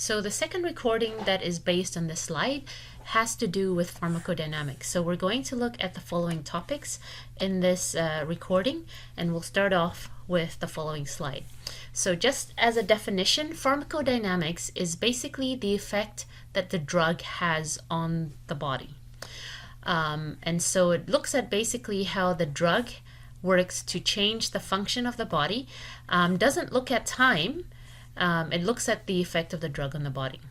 So the second recording that is based on this slide has to do with pharmacodynamics. So we're going to look at the following topics in this recording, and we'll start off with the following slide. So just as a definition, pharmacodynamics is basically the effect that the drug has on the body. And so it looks at basically how the drug works to change the function of the body. Doesn't look at time. It looks at the effect of the drug on the body.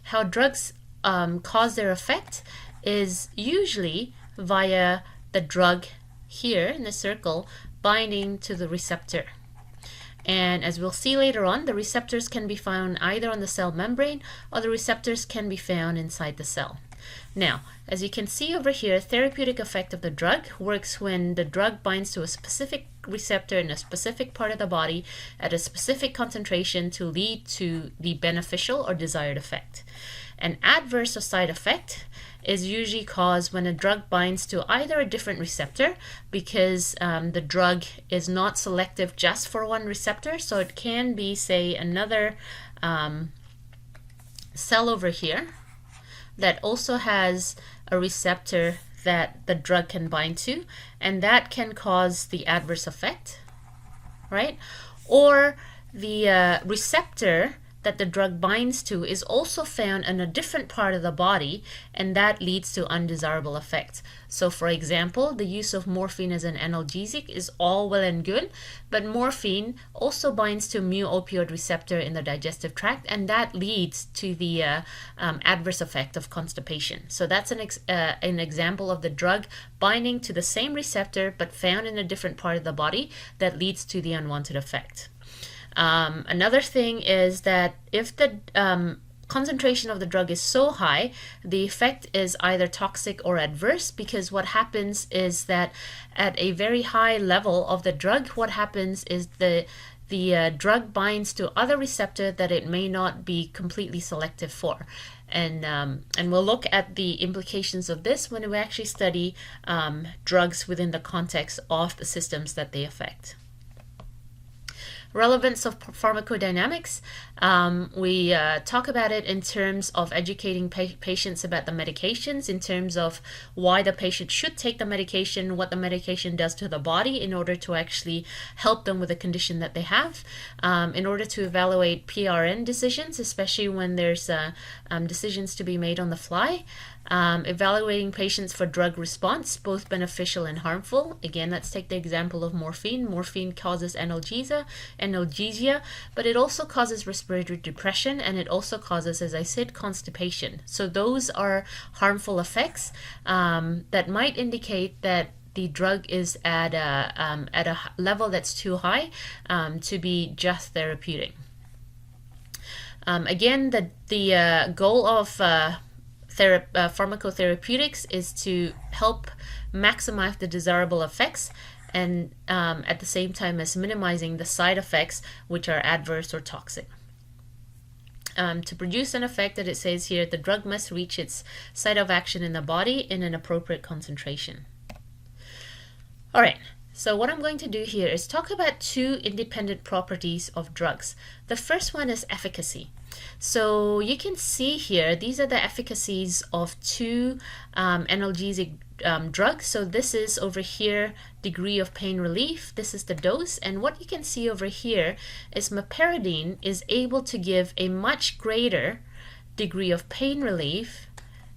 How drugs cause their effect is usually via the drug here in the circle binding to the receptor. And as we'll see later on, the receptors can be found either on the cell membrane or the receptors can be found inside the cell. Now, as you can see over here, therapeutic effect of the drug works when the drug binds to a specific receptor in a specific part of the body at a specific concentration to lead to the beneficial or desired effect. An adverse or side effect is usually caused when a drug binds to either a different receptor because the drug is not selective just for one receptor. So it can be, say, another cell over here that also has a receptor that the drug can bind to, and that can cause the adverse effect, right? Or the receptor that the drug binds to is also found in a different part of the body, and that leads to undesirable effects. So for example, the use of morphine as an analgesic is all well and good, but morphine also binds to mu-opioid receptor in the digestive tract, and that leads to the adverse effect of constipation. So that's an example of the drug binding to the same receptor but found in a different part of the body that leads to the unwanted effect. Another thing is that if the concentration of the drug is so high, the effect is either toxic or adverse, because what happens is that at a very high level of the drug, what happens is the drug binds to other receptor that it may not be completely selective for. And we'll look at the implications of this when we actually study drugs within the context of the systems that they affect. Relevance of pharmacodynamics. We talk about it in terms of educating patients about the medications, in terms of why the patient should take the medication, what the medication does to the body in order to actually help them with the condition that they have, in order to evaluate PRN decisions, especially when there's decisions to be made on the fly. Evaluating patients for drug response, both beneficial and harmful. Again, let's take the example of morphine. Morphine causes analgesia, but it also causes respiratory depression, and it also causes, as I said, constipation. So those are harmful effects that might indicate that the drug is at a level that's too high to be just therapeutic. Again, the goal of pharmacotherapeutics is to help maximize the desirable effects and at the same time as minimizing the side effects, which are adverse or toxic. To produce an effect, that it says here, the drug must reach its site of action in the body in an appropriate concentration. All right. So what I'm going to do here is talk about two independent properties of drugs. The first one is efficacy. So you can see here, these are the efficacies of two analgesic drugs. So this is over here, degree of pain relief. This is the dose. And what you can see over here is meperidine is able to give a much greater degree of pain relief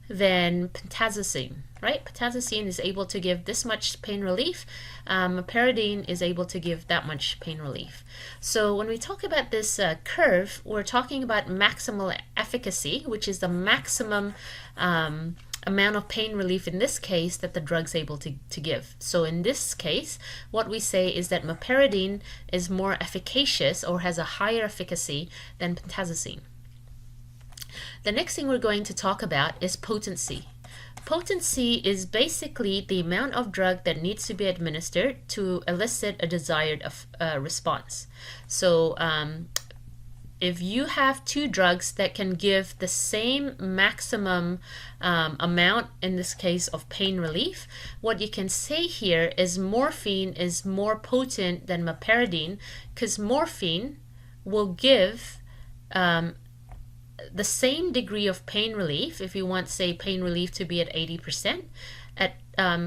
than pentazocine, right? Pentazocine is able to give this much pain relief. Meperidine is able to give that much pain relief. So when we talk about this curve, we're talking about maximal efficacy, which is the maximum amount of pain relief in this case that the drug's able to give. So in this case, what we say is that meperidine is more efficacious or has a higher efficacy than pentazocine. The next thing we're going to talk about is potency. Potency is basically the amount of drug that needs to be administered to elicit a desired response. So if you have two drugs that can give the same maximum amount, in this case of pain relief, what you can say here is morphine is more potent than meperidine, because morphine will give the same degree of pain relief, if you want, say, pain relief to be at 80%,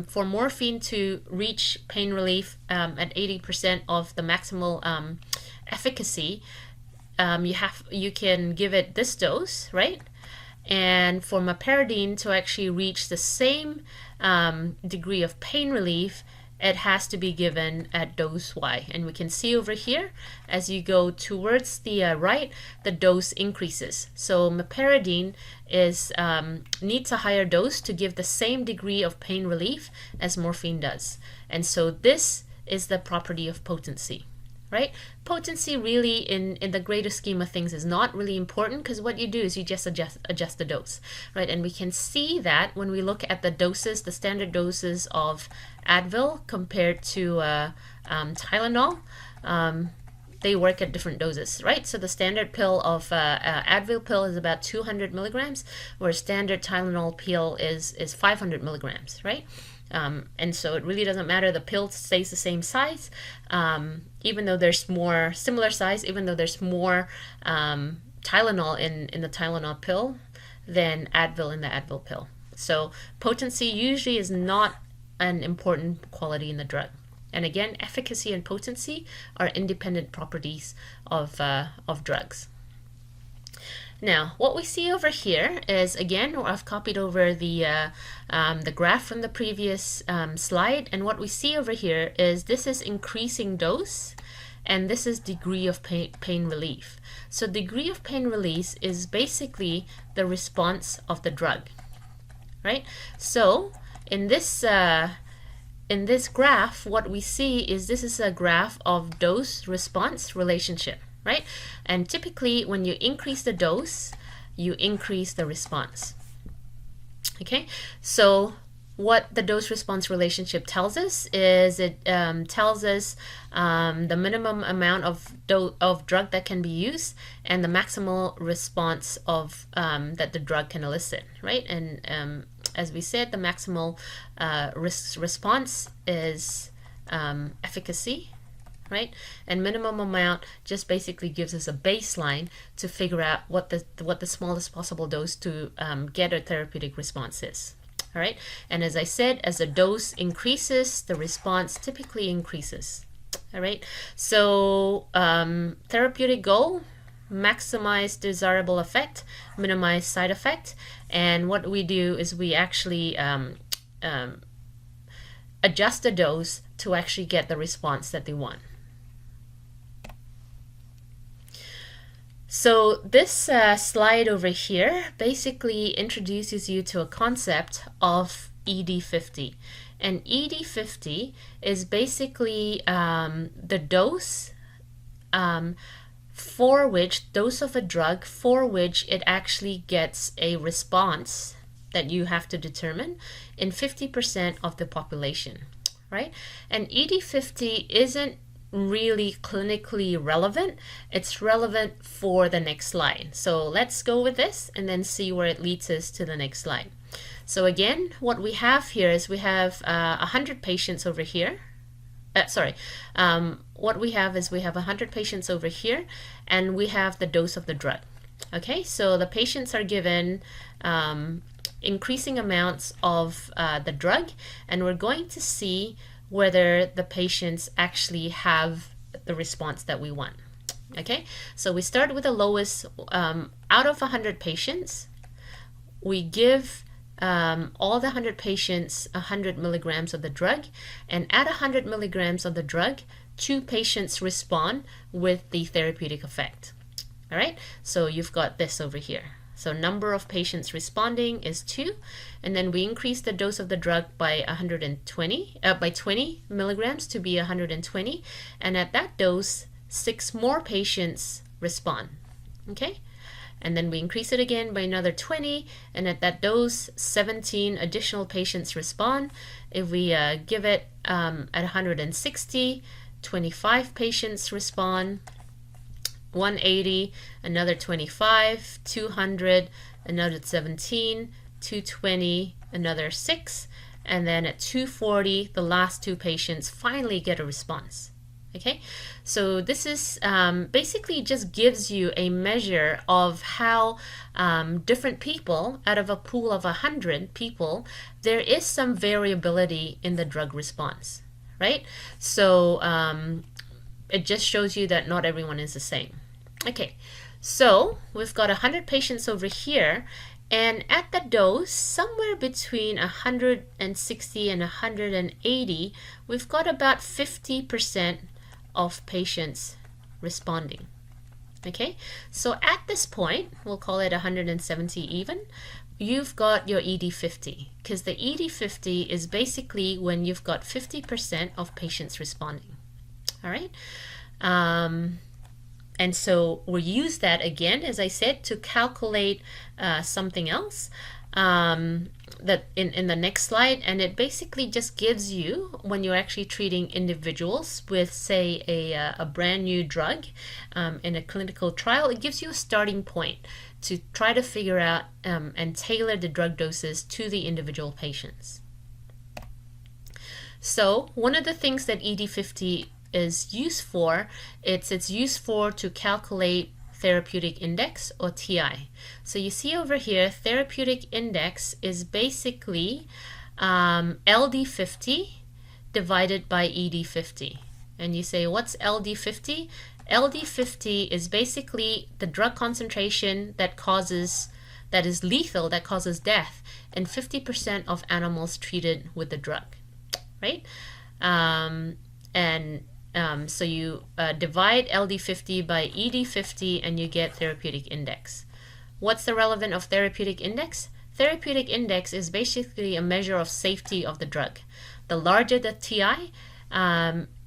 for morphine to reach pain relief at 80% of the maximal efficacy, you can give it this dose, right? And for meperidine to actually reach the same degree of pain relief, it has to be given at dose Y. And we can see over here, as you go towards the right, the dose increases. So meperidine needs a higher dose to give the same degree of pain relief as morphine does. And so this is the property of potency. Right? Potency really in the greater scheme of things is not really important, because what you do is you just adjust the dose, right? And we can see that when we look at the doses, the standard doses of Advil compared to Tylenol, they work at different doses, right? So the standard pill of Advil pill is about 200 milligrams, where standard Tylenol pill is 500 milligrams, right? And so it really doesn't matter. The pill stays the same size, even though there's more similar size, even though there's more Tylenol in the Tylenol pill than Advil in the Advil pill. So potency usually is not an important quality in the drug. And again, efficacy and potency are independent properties of drugs. Now, what we see over here is, again, I've copied over the graph from the previous slide, and what we see over here is this is increasing dose, and this is degree of pain relief. So degree of pain release is basically the response of the drug, right? So in this graph, what we see is this is a graph of dose-response relationship, right? And typically when you increase the dose, you increase the response. Okay, so what the dose-response relationship tells us is it tells us the minimum amount of drug that can be used and the maximal response of that the drug can elicit, right? And as we said, the maximal response is efficacy, right? And minimum amount just basically gives us a baseline to figure out what the smallest possible dose to get a therapeutic response is. All right, and as I said, as the dose increases, the response typically increases. All right, so therapeutic goal: maximize desirable effect, minimize side effect. And what we do is we actually adjust the dose to actually get the response that they want. So this slide over here basically introduces you to a concept of ED50. And ED50 is basically the dose for which, dose of a drug for which it actually gets a response that you have to determine in 50% of the population, right? And ED50 isn't really clinically relevant. It's relevant for the next slide. So let's go with this and then see where it leads us to the next slide. So again, what we have here is we have 100 patients over here. What we have is we have 100 patients over here, and we have the dose of the drug. Okay, so the patients are given increasing amounts of the drug, and we're going to see whether the patients actually have the response that we want. Okay, so we start with the lowest. Out of 100 patients, we give all the 100 patients 100 milligrams of the drug, and at 100 milligrams of the drug, 2 patients respond with the therapeutic effect. All right, so you've got this over here. So number of patients responding is 2, and then we increase the dose of the drug by 20 milligrams to be 120, and at that dose, 6 more patients respond. Okay, and then we increase it again by another 20, and at that dose, 17 additional patients respond. If we give it at 160, 25 patients respond. 180, another 25, 200, another 17, 220, another 6, and then at 240, the last 2 patients finally get a response. Okay, so this is basically just gives you a measure of how different people, out of a pool of 100 people, there is some variability in the drug response, right? So it just shows you that not everyone is the same. Okay, so we've got 100 patients over here, and at the dose, somewhere between 160 and 180, we've got about 50% of patients responding. Okay, so at this point, we'll call it 170 even, you've got your ED50, because the ED50 is basically when you've got 50% of patients responding. All right, and so we'll use that again, as I said, to calculate something else that in the next slide, and it basically just gives you, when you're actually treating individuals with, say, a brand new drug in a clinical trial, it gives you a starting point to try to figure out and tailor the drug doses to the individual patients. So one of the things that ED50 is used for, it's used for to calculate therapeutic index, or TI. So you see over here, therapeutic index is basically LD50 divided by ED50. And you say, what's LD50? LD50 is basically the drug concentration that is lethal, that causes death in 50% of animals treated with the drug, right? So you divide LD50 by ED50 and you get therapeutic index. What's the relevance of therapeutic index? Therapeutic index is basically a measure of safety of the drug. The larger the TI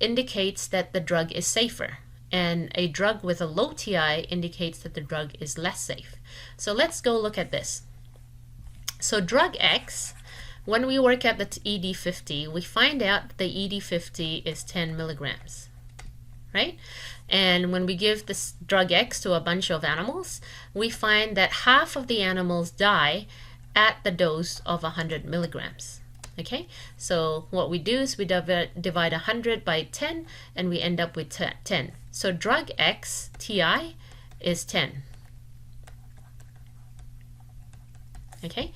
indicates that the drug is safer, and a drug with a low TI indicates that the drug is less safe. So let's go look at this. So drug X, when we work at the ED50, we find out that the ED50 is 10 milligrams, right? And when we give this drug X to a bunch of animals, we find that half of the animals die at the dose of 100 milligrams. Okay, so what we do is we divide 100 by 10 and we end up with 10. So drug X TI is 10. Okay,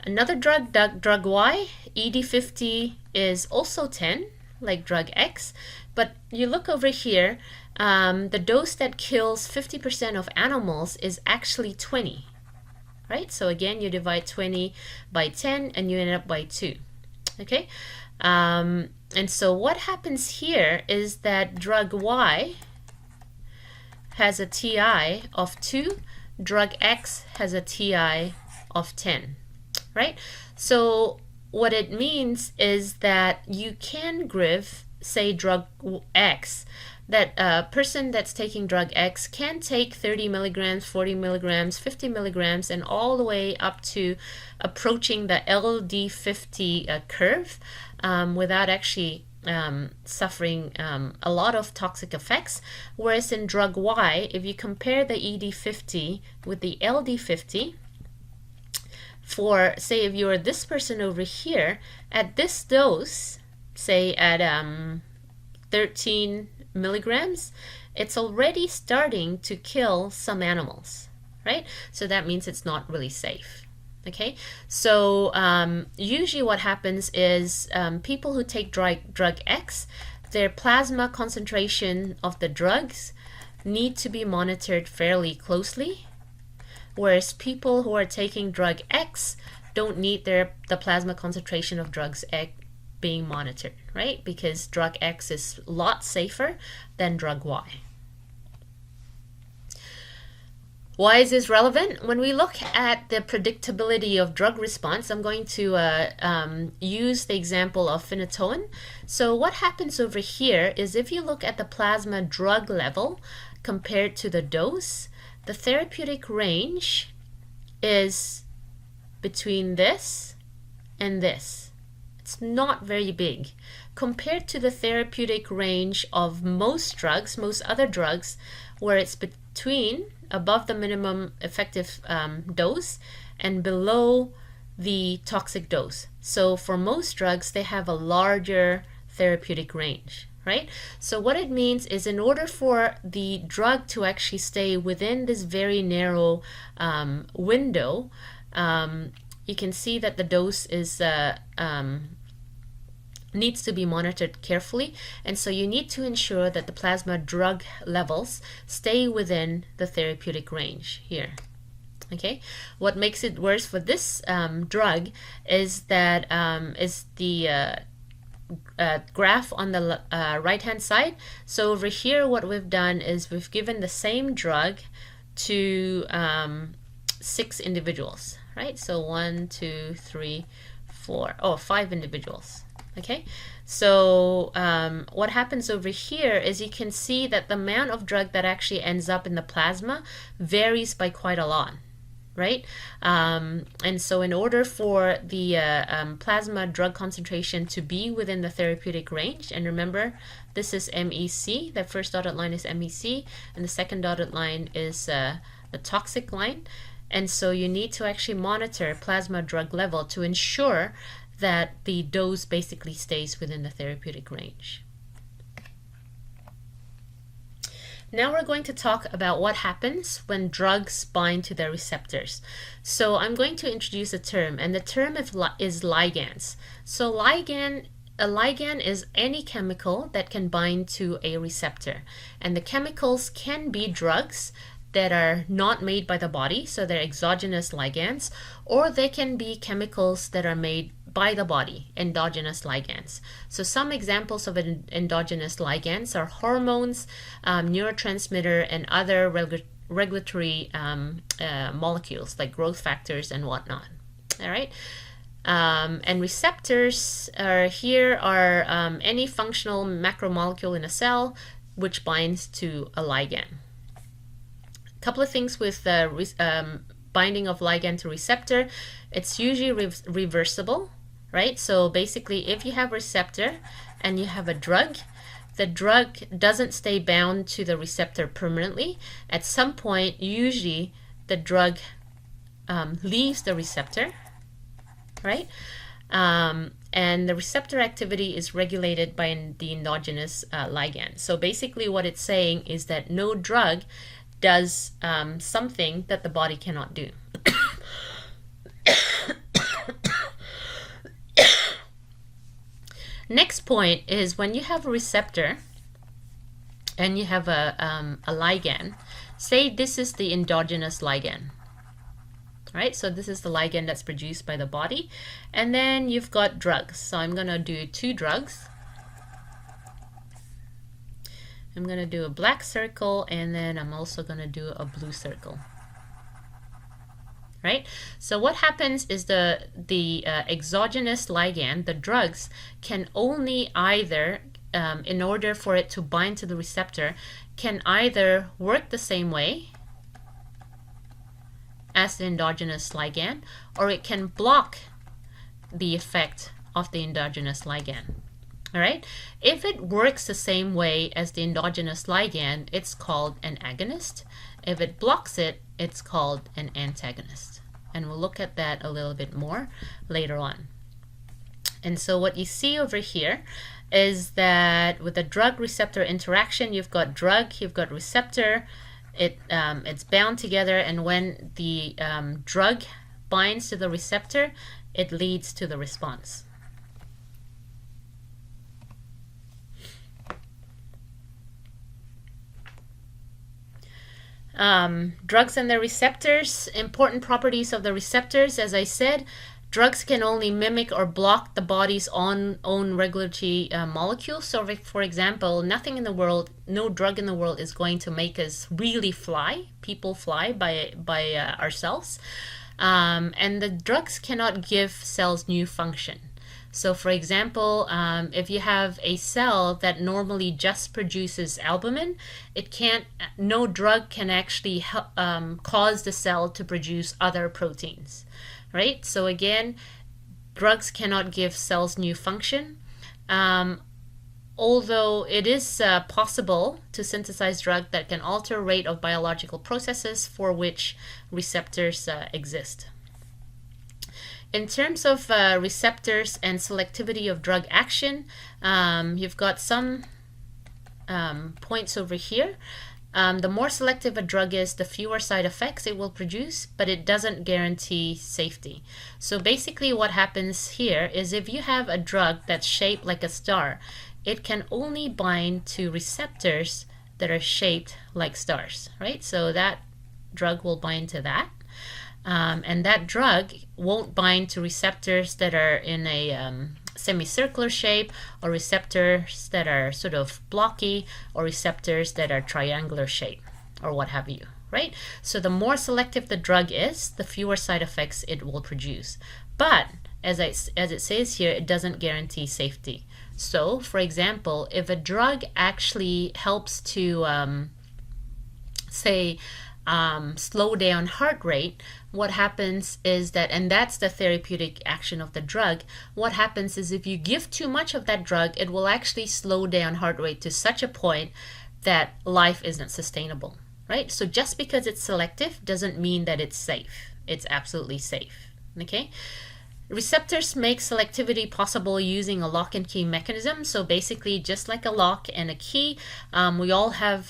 another drug Y, ED50 is also 10, like drug X, but you look over here, the dose that kills 50% of animals is actually 20. Right? So again, you divide 20 by 10 and you end up by 2. Okay? And so what happens here is that drug Y has a TI of 2, drug X has a TI of 10. Right? So what it means is that you can give, say, drug X, that a person that's taking drug X can take 30 milligrams, 40 milligrams, 50 milligrams, and all the way up to approaching the LD50 curve without actually suffering a lot of toxic effects. Whereas in drug Y, if you compare the ED50 with the LD50, for, say, if you're this person over here, at this dose, say at 13 milligrams, it's already starting to kill some animals, right? So that means it's not really safe. Okay, so usually what happens is people who take drug X, their plasma concentration of the drugs need to be monitored fairly closely, whereas people who are taking drug X don't need the plasma concentration of drugs X being monitored, right? Because drug X is a lot safer than drug Y. Why is this relevant? When we look at the predictability of drug response, I'm going to use the example of phenytoin. So what happens over here is if you look at the plasma drug level compared to the dose, the therapeutic range is between this and this. It's not very big compared to the therapeutic range of most drugs, most other drugs, where it's between above the minimum effective dose and below the toxic dose. So for most drugs, they have a larger therapeutic range, right? So what it means is, in order for the drug to actually stay within this very narrow window, you can see that the dose is needs to be monitored carefully, and so you need to ensure that the plasma drug levels stay within the therapeutic range here. Okay, what makes it worse for this drug is that is the graph on the right hand side. So over here what we've done is we've given the same drug to 6 individuals, right? So 1, 2, 3, 4, 5 individuals. Okay, so what happens over here is you can see that the amount of drug that actually ends up in the plasma varies by quite a lot, right? And so in order for the plasma drug concentration to be within the therapeutic range, and remember this is MEC, the first dotted line is MEC, and the second dotted line is the toxic line, and so you need to actually monitor plasma drug level to ensure that the dose basically stays within the therapeutic range. Now we're going to talk about what happens when drugs bind to their receptors. So I'm going to introduce a term, and the term is ligands. So a ligand is any chemical that can bind to a receptor, and the chemicals can be drugs that are not made by the body, so they're exogenous ligands, or they can be chemicals that are made by the body, endogenous ligands. So some examples of endogenous ligands are hormones, neurotransmitter, and other regulatory molecules like growth factors and whatnot. All right. And receptors are any functional macromolecule in a cell which binds to a ligand. A couple of things with binding of ligand to receptor. It's usually reversible, right? So basically, if you have a receptor and you have a drug, the drug doesn't stay bound to the receptor permanently. At some point, usually the drug leaves the receptor, right? And the receptor activity is regulated by the endogenous ligand. So basically what it's saying is that no drug does something that the body cannot do. Next point is, when you have a receptor and you have a ligand, say this is the endogenous ligand, right? So this is the ligand that's produced by the body, and then you've got drugs. So I'm going to do 2 drugs. I'm going to do a black circle, and then I'm also going to do a blue circle. Right? So what happens is the exogenous ligand, the drugs, can only either, in order for it to bind to the receptor, can either work the same way as the endogenous ligand, or it can block the effect of the endogenous ligand. All right. If it works the same way as the endogenous ligand, it's called an agonist. If it blocks it, it's called an antagonist. And we'll look at that a little bit more later on. And so what you see over here is that with the drug-receptor interaction, you've got drug, you've got receptor, it's bound together, and when the drug binds to the receptor, it leads to the response. Drugs and their receptors. Important properties of the receptors. As I said, drugs can only mimic or block the body's own regulatory molecules. So for example, nothing in the world, no drug in the world is going to make us really fly, people fly by ourselves. And the drugs cannot give cells new function. So for example, if you have a cell that normally just produces albumin, no drug can actually cause the cell to produce other proteins, right? So again, drugs cannot give cells new function. Although it is possible to synthesize drug that can alter rate of biological processes for which receptors exist. In terms of receptors and selectivity of drug action, you've got some points over here. The more selective a drug is, the fewer side effects it will produce, but it doesn't guarantee safety. So basically what happens here is if you have a drug that's shaped like a star, it can only bind to receptors that are shaped like stars, right? So that drug will bind to that. And that drug won't bind to receptors that are in a semicircular shape, or receptors that are sort of blocky, or receptors that are triangular shape, or what have you, right? So the more selective the drug is, the fewer side effects it will produce. But as it says here, it doesn't guarantee safety. So for example, if a drug actually helps to slow down heart rate, what happens is that, and that's the therapeutic action of the drug, what happens is if you give too much of that drug, it will actually slow down heart rate to such a point that life isn't sustainable, right? So just because it's selective doesn't mean that it's safe. It's absolutely safe, okay? Receptors make selectivity possible using a lock and key mechanism. So basically, just like a lock and a key, we all have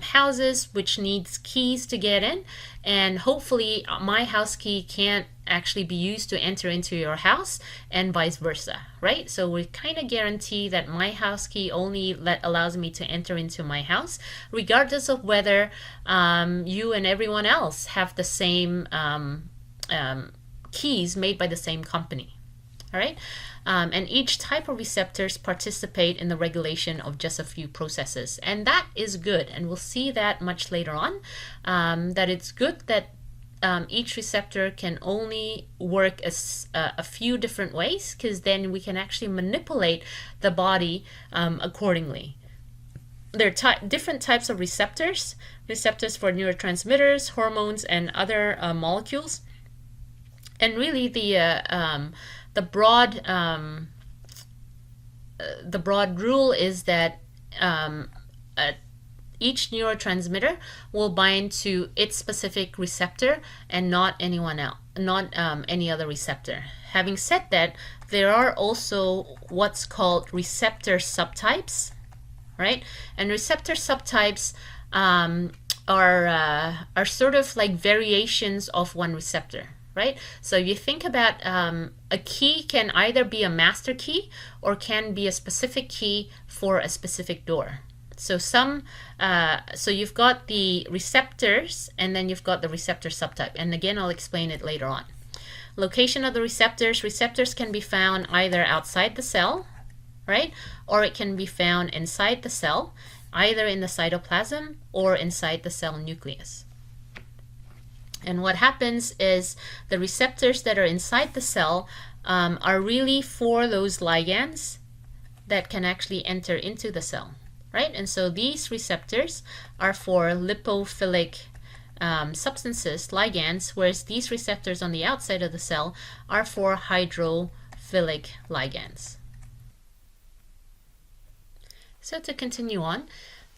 houses which needs keys to get in, and hopefully my house key can't actually be used to enter into your house, and vice versa, right? So we kind of guarantee that my house key only allows me to enter into my house, regardless of whether you and everyone else have the same keys made by the same company. All right, and each type of receptors participate in the regulation of just a few processes, and that is good, and we'll see that much later on, that it's good that each receptor can only work as a few different ways, because then we can actually manipulate the body accordingly. There are different types of receptors for neurotransmitters, hormones, and other molecules. And really, the broad rule is that each neurotransmitter will bind to its specific receptor and not anyone else, not any other receptor. Having said that, there are also what's called receptor subtypes, right? And receptor subtypes are sort of like variations of one receptor. Right? So you think about a key can either be a master key or can be a specific key for a specific door. So so you've got the receptors, and then you've got the receptor subtype. And again, I'll explain it later on. Location of the receptors. Receptors can be found either outside the cell, right? Or it can be found inside the cell, either in the cytoplasm or inside the cell nucleus. And what happens is the receptors that are inside the cell are really for those ligands that can actually enter into the cell, right? And so these receptors are for lipophilic substances, ligands, whereas these receptors on the outside of the cell are for hydrophilic ligands. So to continue on,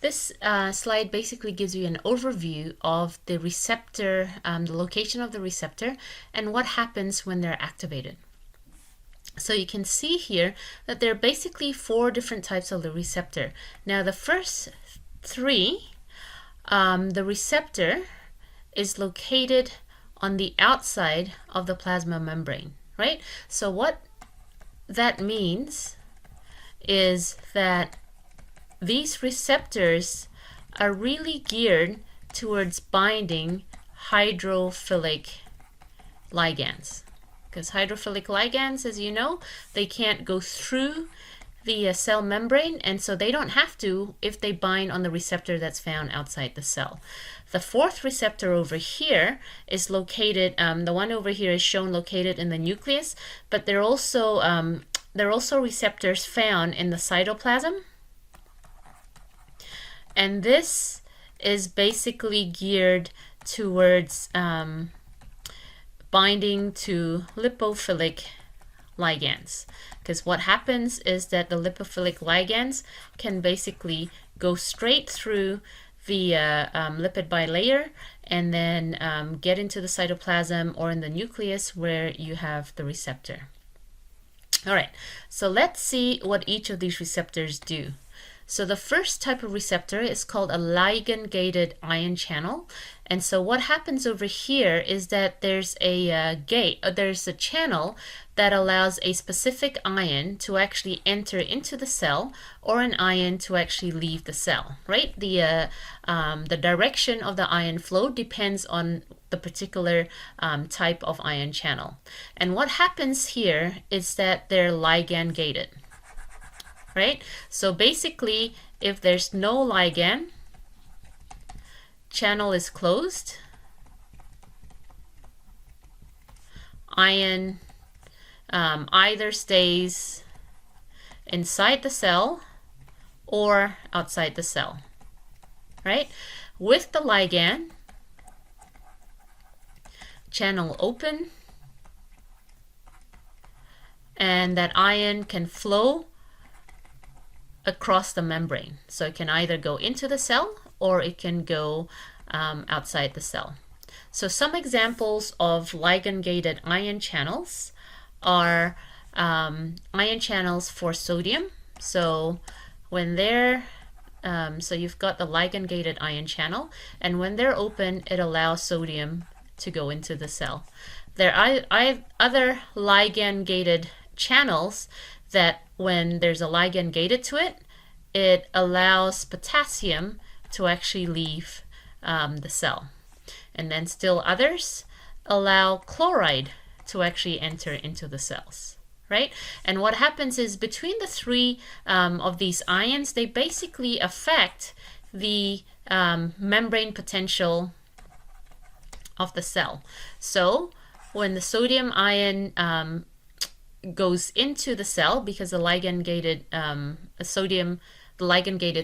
this slide basically gives you an overview of the receptor, the location of the receptor, and what happens when they're activated. So you can see here that there are basically 4 different types of the receptor. Now the first 3, the receptor is located on the outside of the plasma membrane, right? So what that means is that these receptors are really geared towards binding hydrophilic ligands. Because hydrophilic ligands, as you know, they can't go through the cell membrane, and so they don't have to if they bind on the receptor that's found outside the cell. The 4th receptor over here is located, the one over here is shown located in the nucleus, but there are also receptors found in the cytoplasm. And this is basically geared towards binding to lipophilic ligands. Because what happens is that the lipophilic ligands can basically go straight through the lipid bilayer and then get into the cytoplasm or in the nucleus where you have the receptor. All right, so let's see what each of these receptors do. So the first type of receptor is called a ligand-gated ion channel. And so what happens over here is that there's a there's a channel that allows a specific ion to actually enter into the cell, or an ion to actually leave the cell, right? The direction of the ion flow depends on the particular type of ion channel. And what happens here is that they're ligand gated, right? So basically, if there's no ligand, channel is closed, ion either stays inside the cell or outside the cell, right? With the ligand, channel open, and that ion can flow across the membrane. So it can either go into the cell or it can go outside the cell. So some examples of ligand-gated ion channels are ion channels for sodium. So when they're so you've got the ligand-gated ion channel, and when they're open, it allows sodium to go into the cell. There are other ligand-gated channels that when there's a ligand gated to it, it allows potassium to actually leave the cell. And then still others allow chloride to actually enter into the cells, right? And what happens is between the three of these ions, they basically affect the membrane potential of the cell. So when the sodium ion goes into the cell, because the ligand-gated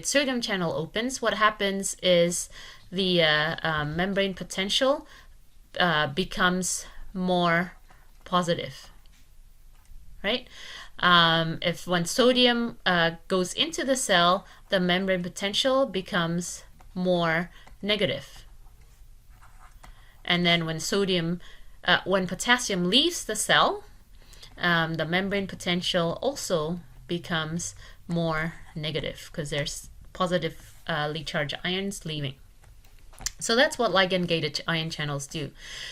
sodium channel opens, what happens is the membrane potential becomes more positive, right? If when sodium goes into the cell, the membrane potential becomes more negative. And then when potassium leaves the cell, the membrane potential also becomes more negative because there's positively charged ions leaving. So that's what ligand-gated ion channels do.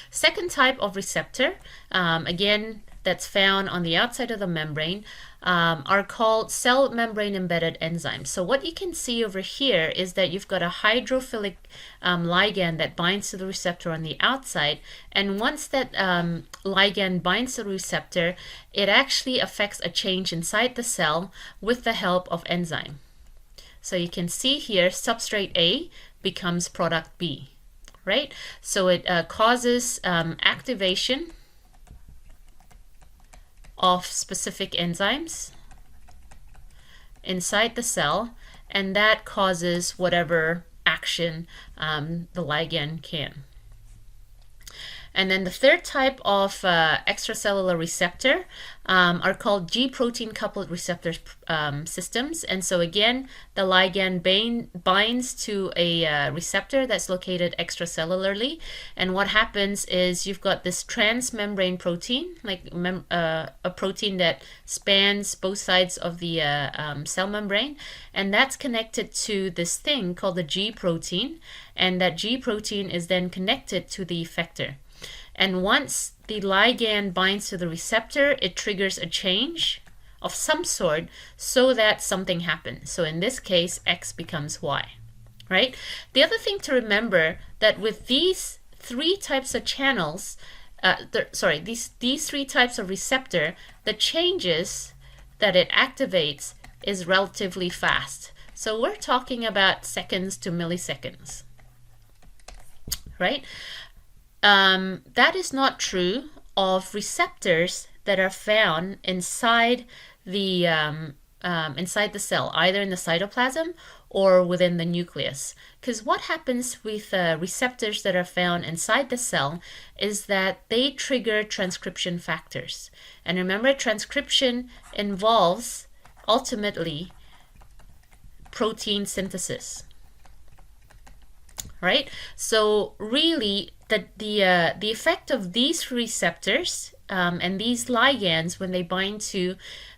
Second type of receptor, again, that's found on the outside of the membrane, are called cell membrane embedded enzymes. So what you can see over here is that you've got a hydrophilic ligand that binds to the receptor on the outside, and once that ligand binds to the receptor, it actually affects a change inside the cell with the help of enzyme. So you can see here substrate A becomes product B, right? So it causes activation of specific enzymes inside the cell, and that causes whatever action the ligand can. And then the third type of extracellular receptor are called G protein coupled receptor systems. And so again, the ligand binds to a receptor that's located extracellularly. And what happens is you've got this transmembrane protein, like a protein that spans both sides of the cell membrane. And that's connected to this thing called the G protein. And that G protein is then connected to the effector. And once the ligand binds to the receptor, it triggers a change of some sort so that something happens. So in this case, X becomes Y, right? The other thing to remember that with these three types of channels, these three types of receptor, the changes that it activates is relatively fast. So we're talking about seconds to milliseconds, right? That is not true of receptors that are found inside the cell, either in the cytoplasm or within the nucleus. Because what happens with receptors that are found inside the cell is that they trigger transcription factors. And remember, transcription involves ultimately protein synthesis, right? So really, the effect of these receptors and these ligands, when they bind to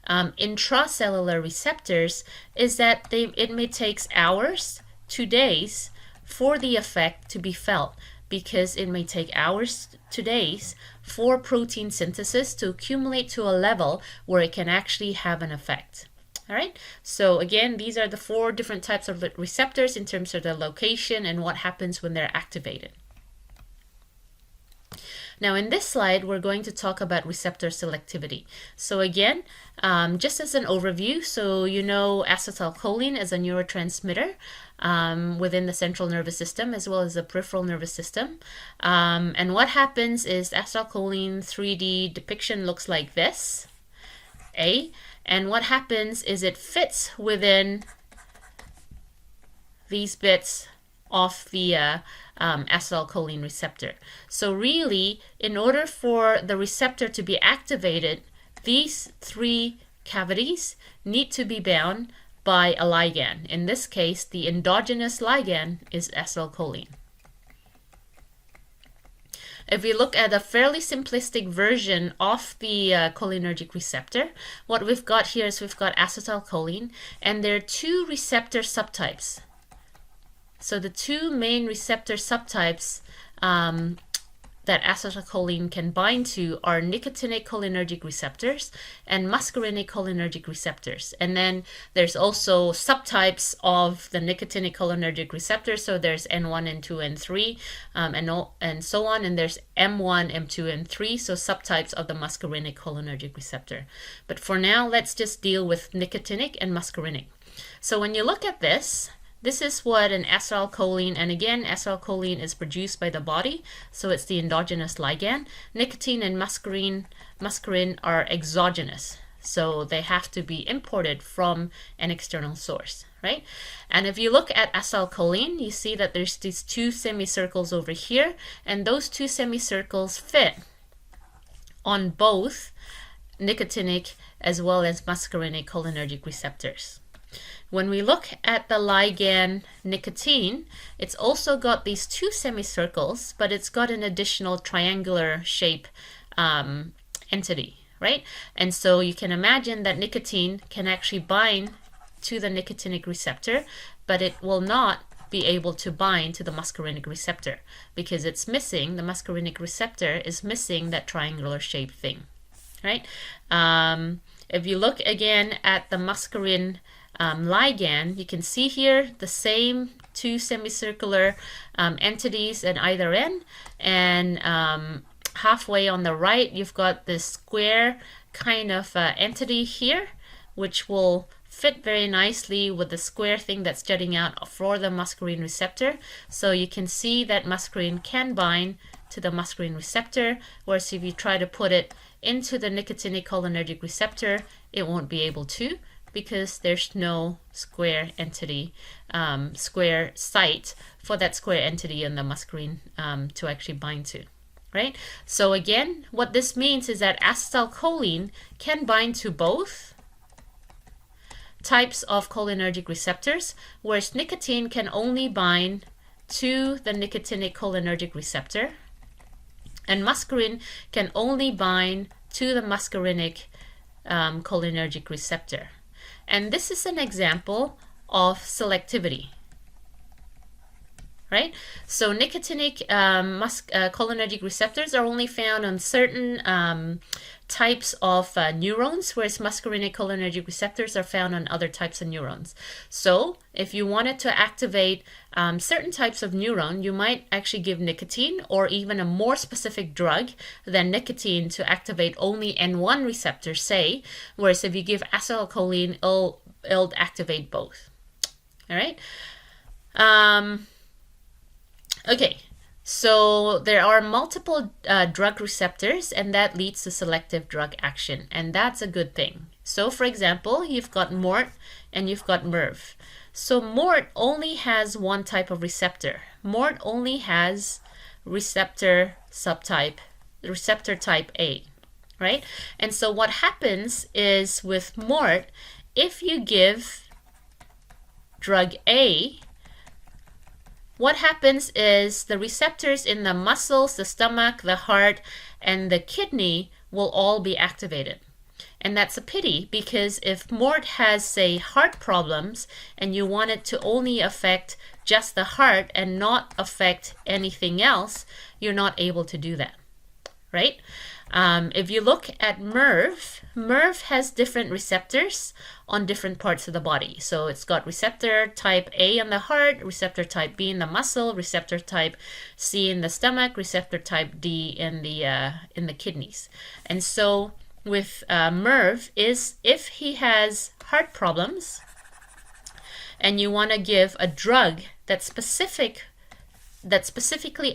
intracellular receptors, is that it may take hours to days for the effect to be felt, because it may take hours to days for protein synthesis to accumulate to a level where it can actually have an effect. All right, so again, these are the 4 different types of receptors in terms of their location and what happens when they're activated. Now in this slide, we're going to talk about receptor selectivity. So again, just as an overview, so you know acetylcholine is a neurotransmitter within the central nervous system as well as the peripheral nervous system. And what happens is acetylcholine 3D depiction looks like this, and what happens is it fits within these bits of the acetylcholine receptor. So really, in order for the receptor to be activated, these 3 cavities need to be bound by a ligand. In this case, the endogenous ligand is acetylcholine. If we look at a fairly simplistic version of the cholinergic receptor, what we've got here is we've got acetylcholine, and there are 2 receptor subtypes. So the 2 main receptor subtypes that acetylcholine can bind to are nicotinic cholinergic receptors and muscarinic cholinergic receptors. And then there's also subtypes of the nicotinic cholinergic receptors. So there's N1, N2, N3, and so on. And there's M1, M2, and 3, so subtypes of the muscarinic cholinergic receptor. But for now, let's just deal with nicotinic and muscarinic. So when you look at this is what an acetylcholine, and again, acetylcholine is produced by the body, so it's the endogenous ligand. Nicotine and muscarine are exogenous, so they have to be imported from an external source, right? And if you look at acetylcholine, you see that there's these 2 semicircles over here, and those 2 semicircles fit on both nicotinic as well as muscarinic cholinergic receptors. When we look at the ligand nicotine, it's also got these 2 semicircles, but it's got an additional triangular shape entity, right? And so you can imagine that nicotine can actually bind to the nicotinic receptor, but it will not be able to bind to the muscarinic receptor because it's missing, the muscarinic receptor is missing that triangular shape thing, right? If you look again at the muscarine ligand, you can see here the same 2 semicircular entities at either end, and halfway on the right you've got this square kind of entity here, which will fit very nicely with the square thing that's jutting out for the muscarine receptor. So you can see that muscarine can bind to the muscarine receptor, whereas if you try to put it into the nicotinic cholinergic receptor, it won't be able to, because there's no square entity, square site for that square entity in the muscarine to actually bind to, right? So again, what this means is that acetylcholine can bind to both types of cholinergic receptors, whereas nicotine can only bind to the nicotinic cholinergic receptor, and muscarine can only bind to the muscarinic cholinergic receptor. And this is an example of selectivity, right? So nicotinic cholinergic receptors are only found on certain types of neurons, whereas muscarinic cholinergic receptors are found on other types of neurons. So if you wanted to activate certain types of neuron, you might actually give nicotine or even a more specific drug than nicotine to activate only N1 receptors, say, whereas if you give acetylcholine, it'll activate both. All right. Okay. So there are multiple drug receptors, and that leads to selective drug action, and that's a good thing. So for example, you've got MORT and you've got MERV. So MORT only has one type of receptor. MORT only has receptor subtype, receptor type A, right? And so what happens is with MORT, if you give drug A, what happens is the receptors in the muscles, the stomach, the heart, and the kidney will all be activated. And that's a pity, because if Mort has, say, heart problems and you want it to only affect just the heart and not affect anything else, you're not able to do that, right? If you look at MERV has different receptors on different parts of the body. So it's got receptor type A in the heart, receptor type B in the muscle, receptor type C in the stomach, receptor type D in the kidneys. And so with MERV is if he has heart problems and you want to give a drug that specifically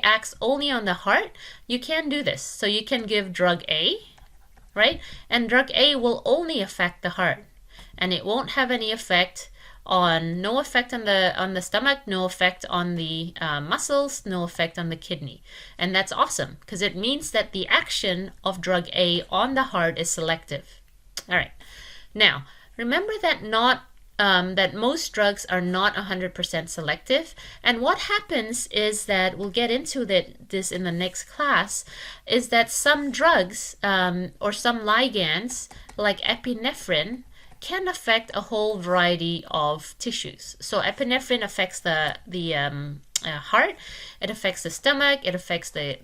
acts only on the heart, you can do this. So you can give drug A, right? And drug A will only affect the heart, and it won't have any effect on, no effect on the stomach, no effect on the muscles, no effect on the kidney. And that's awesome, because it means that the action of drug A on the heart is selective. All right. Now, remember that that most drugs are not 100% selective. And what happens is that, we'll get into this in the next class, is that some drugs or some ligands, like epinephrine, can affect a whole variety of tissues. So epinephrine affects the heart, it affects the stomach, it affects the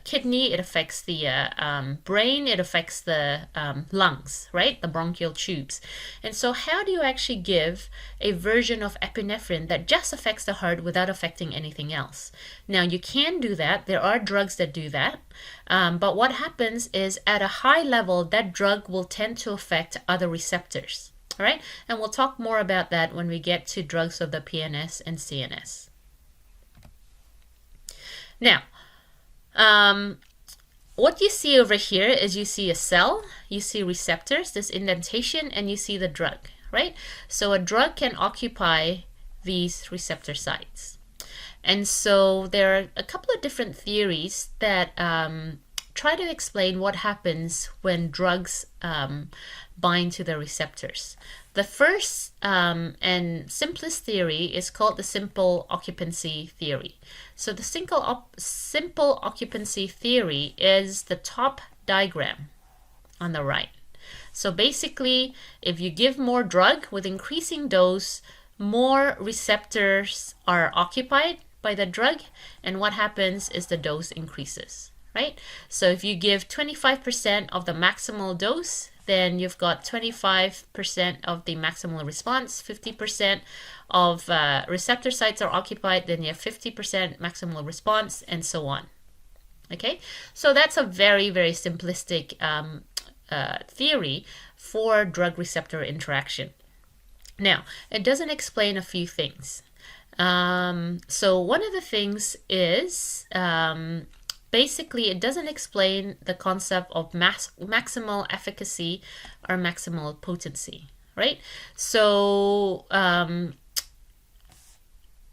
kidney, it affects the brain, it affects the lungs, right? The bronchial tubes. And so how do you actually give a version of epinephrine that just affects the heart without affecting anything else? Now, you can do that. There are drugs that do that. But what happens is, at a high level, that drug will tend to affect other receptors. All right? And we'll talk more about that when we get to drugs of the PNS and CNS. Now, what you see over here is you see a cell, you see receptors, this indentation, and you see the drug, right? So a drug can occupy these receptor sites. And so there are a couple of different theories that try to explain what happens when drugs bind to the receptors. The first and simplest theory is called the simple occupancy theory. So the simple occupancy theory is the top diagram on the right. So basically, if you give more drug with increasing dose, more receptors are occupied by the drug, and what happens is the dose increases, right? So if you give 25% of the maximal dose, then you've got 25% of the maximal response, 50% of receptor sites are occupied, then you have 50% maximal response, and so on. Okay, so that's a very, very simplistic theory for drug-receptor interaction. Now, it doesn't explain a few things. So one of the things is basically it doesn't explain the concept of maximal efficacy or maximal potency, right? So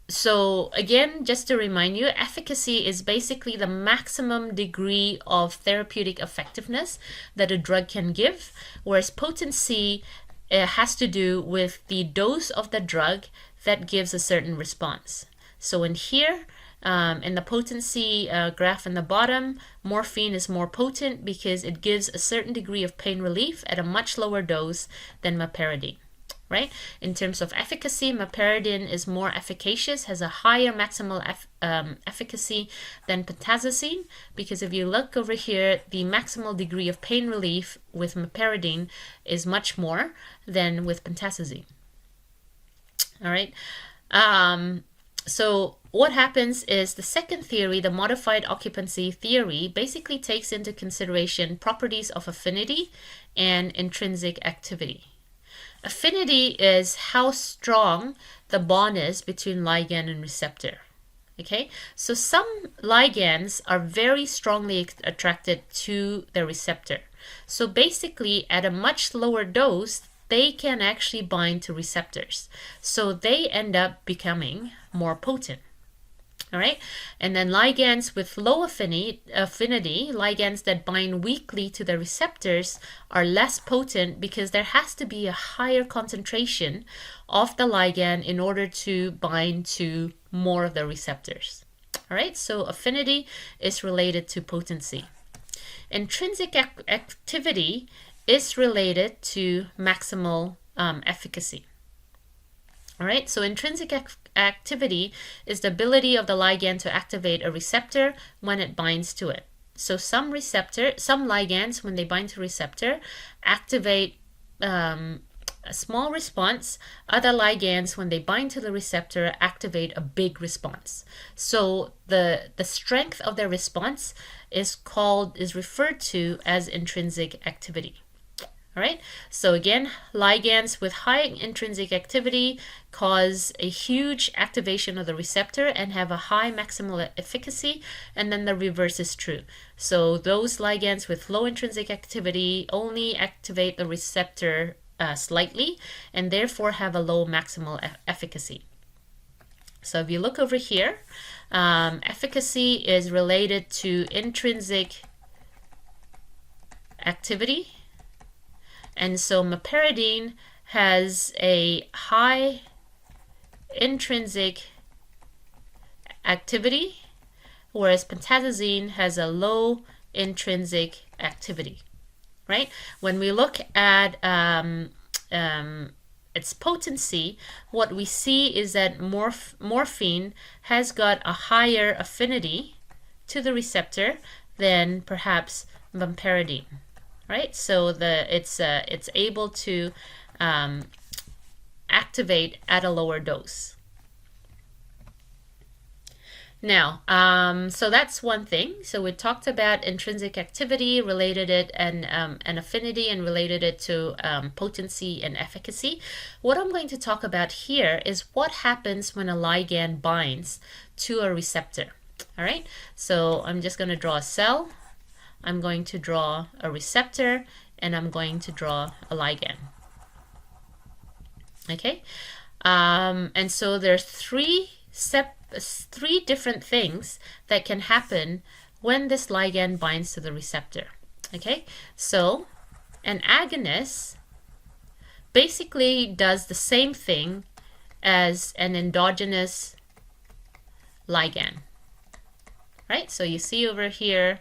so again, just to remind you, efficacy is basically the maximum degree of therapeutic effectiveness that a drug can give, whereas potency has to do with the dose of the drug that gives a certain response. So in here, in the potency graph in the bottom, morphine is more potent because it gives a certain degree of pain relief at a much lower dose than meperidine, right? In terms of efficacy, meperidine is more efficacious, has a higher maximal efficacy than pentazocine, because if you look over here, the maximal degree of pain relief with meperidine is much more than with pentazocine. All right. So what happens is the second theory, the modified occupancy theory, basically takes into consideration properties of affinity and intrinsic activity. Affinity is how strong the bond is between ligand and receptor. Okay, so some ligands are very strongly attracted to the receptor. So basically, at a much lower dose, they can actually bind to receptors. So they end up becoming more potent. All right, and then ligands with low affinity, ligands that bind weakly to the receptors, are less potent because there has to be a higher concentration of the ligand in order to bind to more of the receptors. All right, so affinity is related to potency. intrinsic activity is related to maximal efficacy. All right, so intrinsic activity is the ability of the ligand to activate a receptor when it binds to it. So some ligands, when they bind to receptor, activate a small response. Other ligands, when they bind to the receptor, activate a big response. So the strength of their response is referred to as intrinsic activity. All right, so again, ligands with high intrinsic activity cause a huge activation of the receptor and have a high maximal efficacy, and then the reverse is true. So those ligands with low intrinsic activity only activate the receptor slightly and therefore have a low maximal efficacy. So if you look over here, efficacy is related to intrinsic activity. And so meperidine has a high intrinsic activity, whereas pentazocine has a low intrinsic activity, right? When we look at its potency, what we see is that morphine has got a higher affinity to the receptor than perhaps meperidine. Right, so it's able to activate at a lower dose. Now, so that's one thing. So we talked about intrinsic activity, related it and affinity, and related it to potency and efficacy. What I'm going to talk about here is what happens when a ligand binds to a receptor. All right, so I'm just going to draw a cell. I'm going to draw a receptor, and I'm going to draw a ligand. Okay, and so there's three different things that can happen when this ligand binds to the receptor. Okay, so an agonist basically does the same thing as an endogenous ligand. Right, so you see over here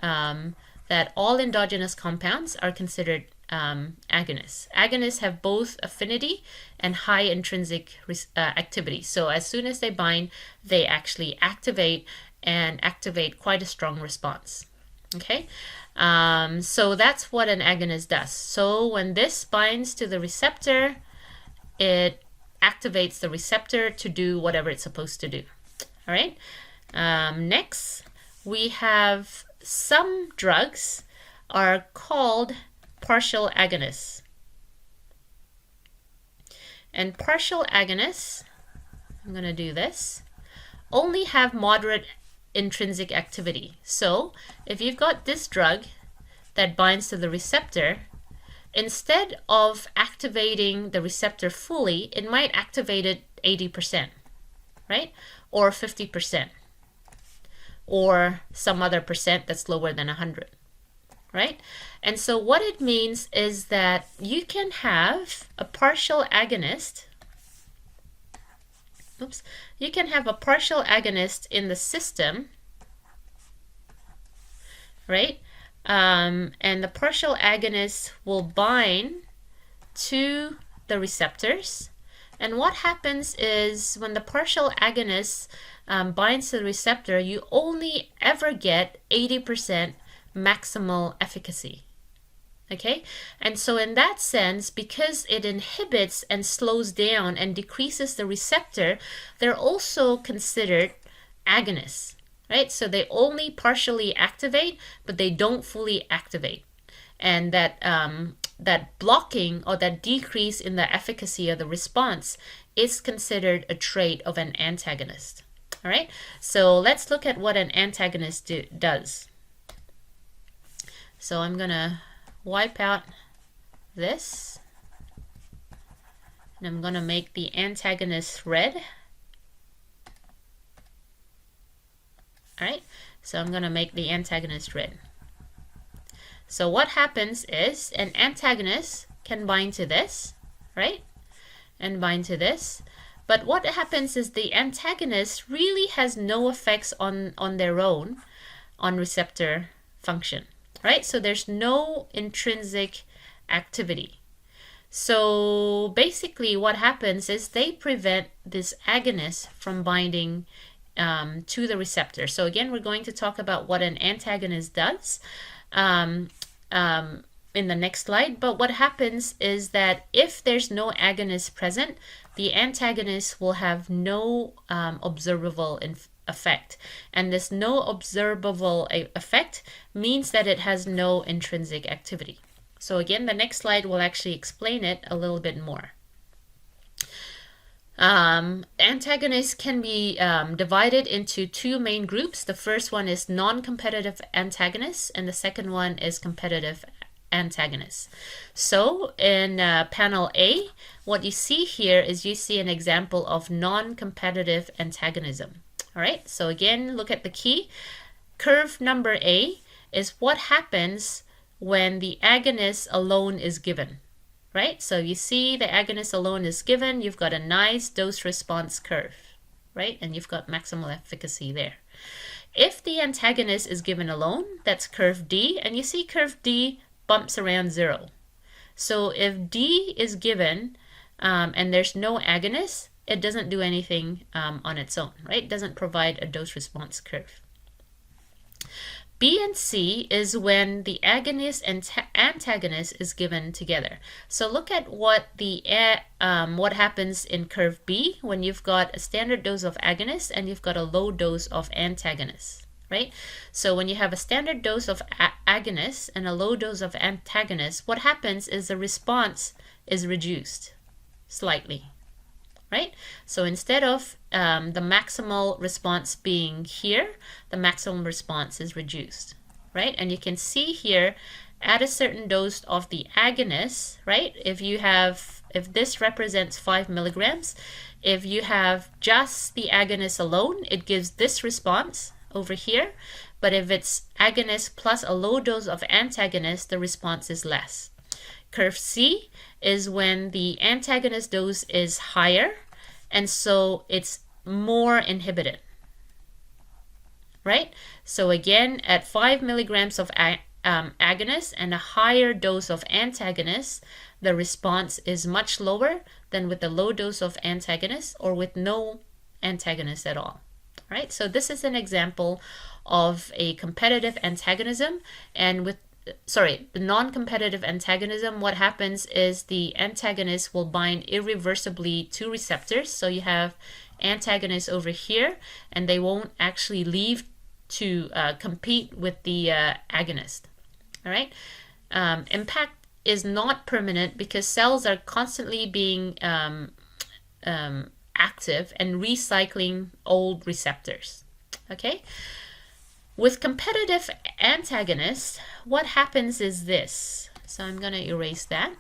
that all endogenous compounds are considered agonists. Agonists have both affinity and high intrinsic activity. So as soon as they bind, they actually activate quite a strong response. Okay, so that's what an agonist does. So when this binds to the receptor, it activates the receptor to do whatever it's supposed to do. All right, next we have some drugs are called partial agonists. And partial agonists, I'm going to do this, only have moderate intrinsic activity. So if you've got this drug that binds to the receptor, instead of activating the receptor fully, it might activate it 80%, right? Or 50%. Or some other percent that's lower than 100, right? And so what it means is that you can have a partial agonist. You can have a partial agonist in the system, right? And the partial agonist will bind to the receptors. And what happens is when the partial agonist binds to the receptor, you only ever get 80% maximal efficacy. Okay, and so in that sense, because it inhibits and slows down and decreases the receptor, they're also considered agonists, right? So they only partially activate, but they don't fully activate. And that blocking or that decrease in the efficacy of the response is considered a trait of an antagonist. All right, so let's look at what an antagonist does. So I'm going to wipe out this, and I'm going to make the antagonist red. All right, so I'm going to make the antagonist red. So what happens is an antagonist can bind to this, right? And bind to this. But what happens is the antagonist really has no effects on their own on receptor function. right? So there's no intrinsic activity. So basically what happens is they prevent this agonist from binding to the receptor. So again, we're going to talk about what an antagonist does in the next slide. But what happens is that if there's no agonist present, the antagonist will have no observable effect. And this no observable effect means that it has no intrinsic activity. So again, the next slide will actually explain it a little bit more. Antagonists can be divided into two main groups. The first one is non-competitive antagonists, and the second one is competitive antagonists. So in panel A, what you see here is you see an example of non-competitive antagonism. All right, so again, look at the key. Curve number A is what happens when the agonist alone is given, right? So you see the agonist alone is given, you've got a nice dose-response curve, right? And you've got maximal efficacy there. If the antagonist is given alone, that's curve D, and you see curve D bumps around 0. So if D is given and there's no agonist, it doesn't do anything on its own, right? It doesn't provide a dose-response curve. B and C is when the agonist and antagonist is given together. So look at what happens in curve B when you've got a standard dose of agonist and you've got a low dose of antagonist, right? So when you have a standard dose of agonist and a low dose of antagonist, what happens is the response is reduced slightly, right? So instead of the maximal response being here, the maximum response is reduced, right? And you can see here at a certain dose of the agonist, right? If this represents 5 milligrams, if you have just the agonist alone, it gives this response over here. But if it's agonist plus a low dose of antagonist, the response is less. Curve C is when the antagonist dose is higher, and so it's more inhibited, right? So again, at 5 milligrams of agonist and a higher dose of antagonist, the response is much lower than with the low dose of antagonist or with no antagonist at all, right? So this is an example of a competitive antagonism, and with the non-competitive antagonism, what happens is the antagonist will bind irreversibly to receptors. So you have antagonists over here, and they won't actually leave to compete with the agonist. All right. Impact is not permanent because cells are constantly being active and recycling old receptors. Okay. With competitive antagonists, what happens is this. So I'm going to erase that.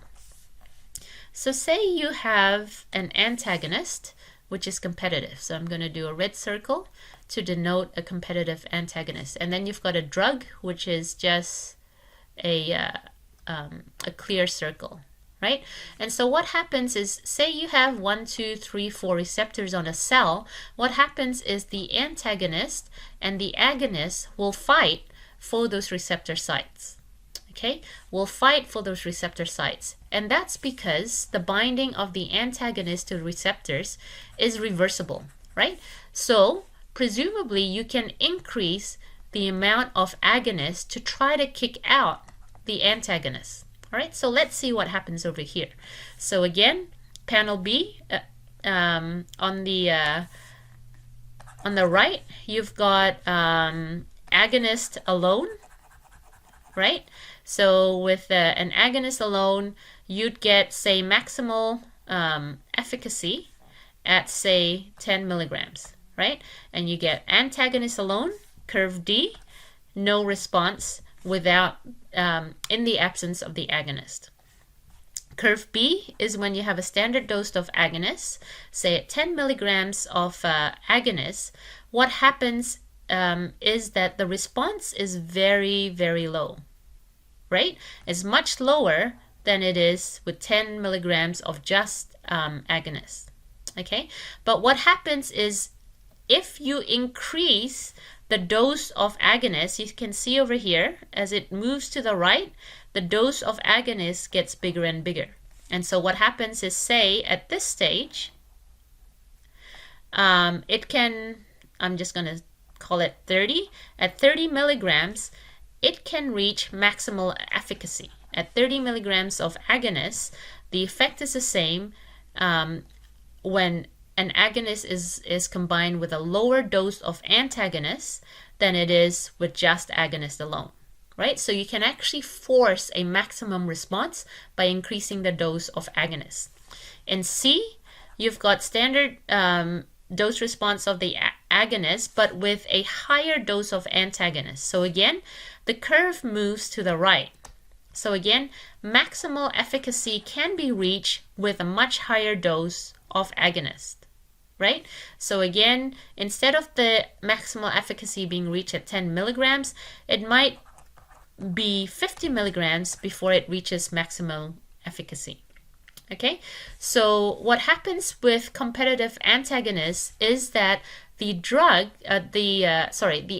So say you have an antagonist which is competitive. So I'm going to do a red circle to denote a competitive antagonist. And then you've got a drug, which is just a clear circle, right? And so what happens is, say you have 1, 2, 3, 4 receptors on a cell. What happens is the antagonist and the agonist will fight for those receptor sites. Okay, will fight for those receptor sites. And that's because the binding of the antagonist to receptors is reversible, right? So presumably you can increase the amount of agonist to try to kick out the antagonist. All right, so let's see what happens over here. So again, panel B, on the right, you've got agonist alone, right? So with an agonist alone, you'd get, say, maximal efficacy at, say, 10 milligrams, right? And you get antagonist alone, curve D, no response without in the absence of the agonist. Curve B is when you have a standard dose of agonist, say at 10 milligrams of agonist. What happens is that the response is very, very low, right? It's much lower than it is with 10 milligrams of just agonist, okay? But what happens is if you increase the dose of agonist, you can see over here, as it moves to the right, the dose of agonist gets bigger and bigger. And so what happens is, say, at this stage, it can, I'm just going to call it 30. At 30 milligrams, it can reach maximal efficacy. At 30 milligrams of agonist, the effect is the same when an agonist is combined with a lower dose of antagonist than it is with just agonist alone. Right? So you can actually force a maximum response by increasing the dose of agonist. In C, you've got standard dose response of the agonist, but with a higher dose of antagonist. So again, the curve moves to the right. So again, maximal efficacy can be reached with a much higher dose of agonist. Right? So again, instead of the maximal efficacy being reached at 10 milligrams, it might be 50 milligrams before it reaches maximal efficacy. Okay, so what happens with competitive antagonists is that the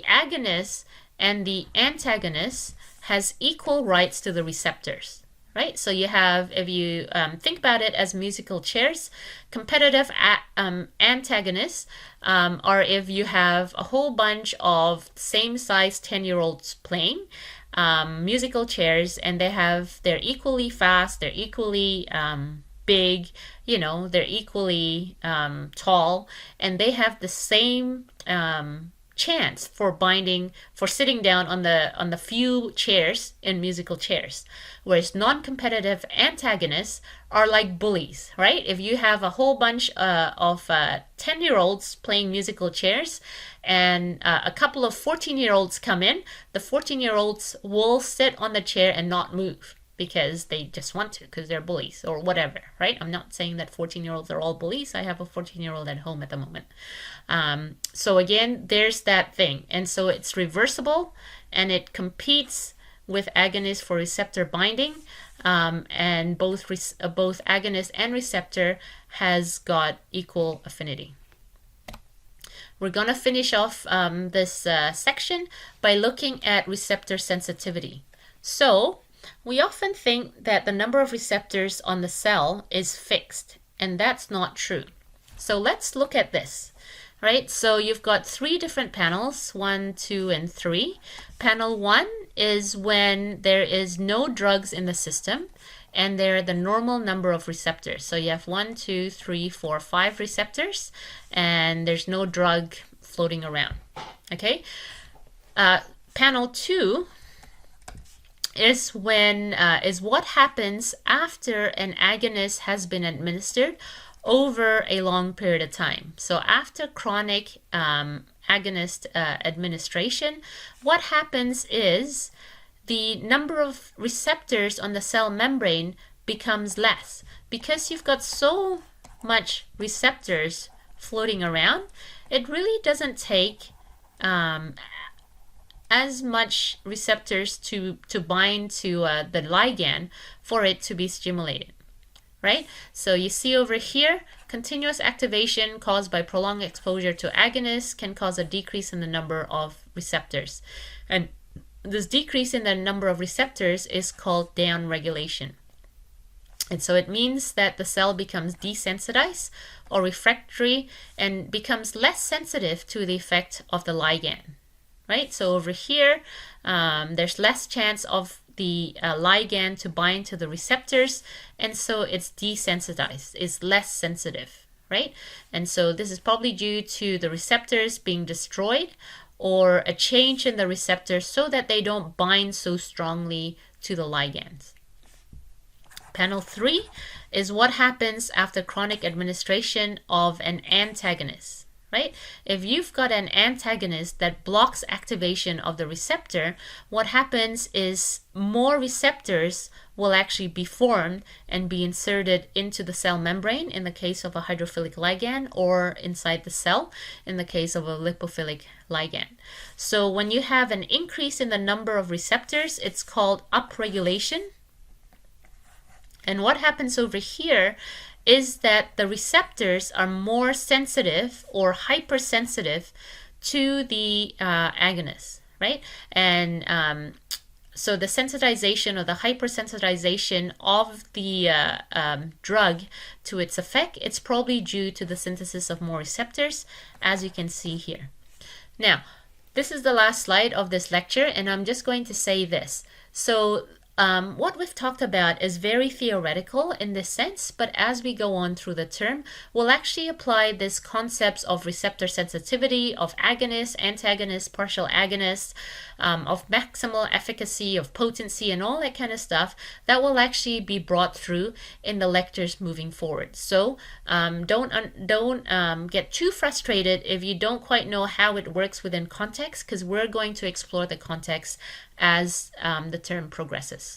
agonist and the antagonist has equal rights to the receptors. Right, so you have, if you think about it as musical chairs, competitive antagonists are if you have a whole bunch of same size 10-year-olds playing musical chairs, and they're equally fast, they're equally big, they're equally tall, and they have the same chance for sitting down on the few chairs in musical chairs, whereas non-competitive antagonists are like bullies, right? If you have a whole bunch of 10-year-olds playing musical chairs and a couple of 14-year-olds come in, the 14-year-olds will sit on the chair and not move because they just want to, because they're bullies or whatever, right? I'm not saying that 14-year-olds are all bullies. I have a 14-year-old at home at the moment. So again, there's that thing. And so it's reversible, and it competes with agonists for receptor binding, and both agonist and receptor has got equal affinity. We're going to finish off this section by looking at receptor sensitivity. So we often think that the number of receptors on the cell is fixed, and that's not true. So let's look at this. Right, so you've got 3 different panels, 1, 2, and 3. Panel 1 is when there is no drugs in the system, and they're the normal number of receptors. So you have 1, 2, 3, 4, 5 receptors, and there's no drug floating around. Okay, panel 2 is what happens after an agonist has been administered over a long period of time. So after chronic agonist administration, what happens is the number of receptors on the cell membrane becomes less. Because you've got so much receptors floating around, it really doesn't take as much receptors to bind to the ligand for it to be stimulated. Right? So you see over here, continuous activation caused by prolonged exposure to agonists can cause a decrease in the number of receptors. And this decrease in the number of receptors is called downregulation. And so it means that the cell becomes desensitized or refractory and becomes less sensitive to the effect of the ligand. Right? So over here, there's less chance of the ligand to bind to the receptors, and so it's desensitized, it's less sensitive, right? And so this is probably due to the receptors being destroyed or a change in the receptors so that they don't bind so strongly to the ligands. Panel 3 is what happens after chronic administration of an antagonist. Right? If you've got an antagonist that blocks activation of the receptor, what happens is more receptors will actually be formed and be inserted into the cell membrane in the case of a hydrophilic ligand, or inside the cell in the case of a lipophilic ligand. So when you have an increase in the number of receptors, it's called upregulation. And what happens over here is that the receptors are more sensitive or hypersensitive to the agonist, right? And so the sensitization or the hypersensitization of the drug to its effect, it's probably due to the synthesis of more receptors, as you can see here. Now, this is the last slide of this lecture, and I'm just going to say this. So what we've talked about is very theoretical in this sense, but as we go on through the term, we'll actually apply these concepts of receptor sensitivity, of agonists, antagonists, partial agonists, of maximal efficacy, of potency, and all that kind of stuff that will actually be brought through in the lectures moving forward. So don't get too frustrated if you don't quite know how it works within context, because we're going to explore the context as the term progresses.